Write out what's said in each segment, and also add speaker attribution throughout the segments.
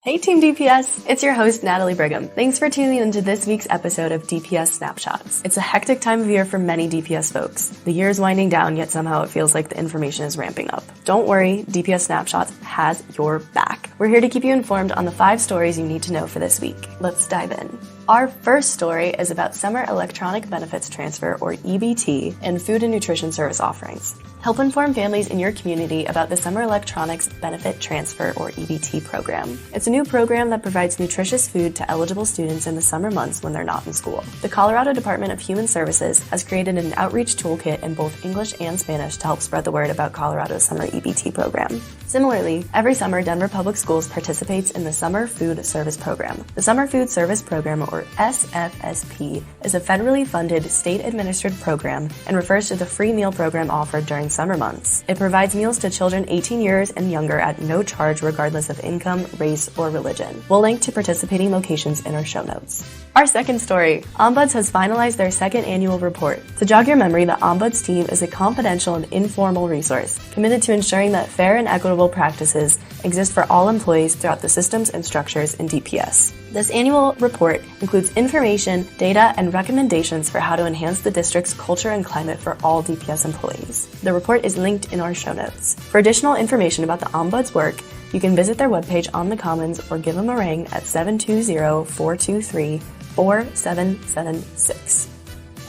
Speaker 1: Hey Team DPS, it's your host Natalie Brigham. Thanks for tuning into this week's episode of DPS Snapshots. It's a hectic time of year for many DPS folks. The year is winding down, yet somehow it feels like the information is ramping up. Don't worry, DPS Snapshots has your back. We're here to keep you informed on the 5 stories you need to know for this week. Let's dive in. Our first story is about Summer Electronic Benefits Transfer, or EBT, and food and nutrition service offerings. Help inform families in your community about the Summer Electronics Benefit Transfer, or EBT program. It's a new program that provides nutritious food to eligible students in the summer months when they're not in school. The Colorado Department of Human Services has created an outreach toolkit in both English and Spanish to help spread the word about Colorado's summer EBT program. Similarly, every summer, Denver Public Schools participates in the Summer Food Service Program. The Summer Food Service Program, or SFSP, is a federally funded, state-administered program and refers to the free meal program offered during summer months. It provides meals to children 18 years and younger at no charge regardless of income, race, or religion. We'll link to participating locations in our show notes. Our second story, Ombuds has finalized their second annual report. To jog your memory, the Ombuds team is a confidential and informal resource committed to ensuring that fair and equitable practices exist for all employees throughout the systems and structures in DPS. This annual report includes information, data, and recommendations for how to enhance the district's culture and climate for all DPS employees. The report is linked in our show notes. For additional information about the Ombuds' work, you can visit their webpage on the Commons or give them a ring at 720-423-4776.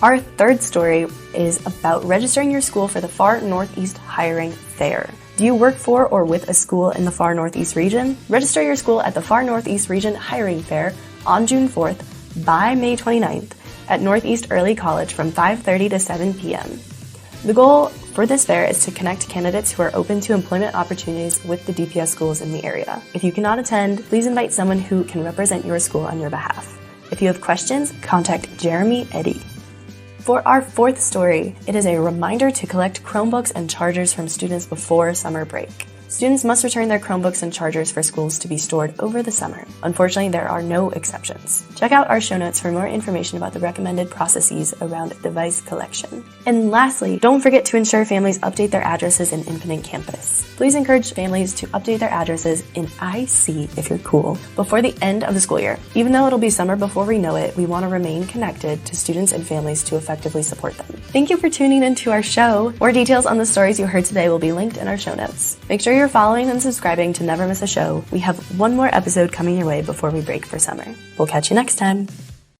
Speaker 1: Our third story is about registering your school for the Far Northeast Hiring Fair. Do you work for or with a school in the Far Northeast region? Register your school at the Far Northeast Region Hiring Fair on June 4th by May 29th at Northeast Early College from 5:30 to 7 p.m. The goal for this fair is to connect candidates who are open to employment opportunities with the DPS schools in the area. If you cannot attend, please invite someone who can represent your school on your behalf. If you have questions, contact Jeremy Eddy. For our fourth story, it is a reminder to collect Chromebooks and chargers from students before summer break. Students must return their Chromebooks and chargers for schools to be stored over the summer. Unfortunately, there are no exceptions. Check out our show notes for more information about the recommended processes around device collection. And lastly, don't forget to ensure families update their addresses in Infinite Campus. Please encourage families to update their addresses in IC if you're cool before the end of the school year. Even though it'll be summer before we know it, we want to remain connected to students and families to effectively support them. Thank you for tuning into our show. More details on the stories you heard today will be linked in our show notes. Make sure you're following and subscribing to never miss a show. We have one more episode coming your way before we break for summer. We'll catch you next time.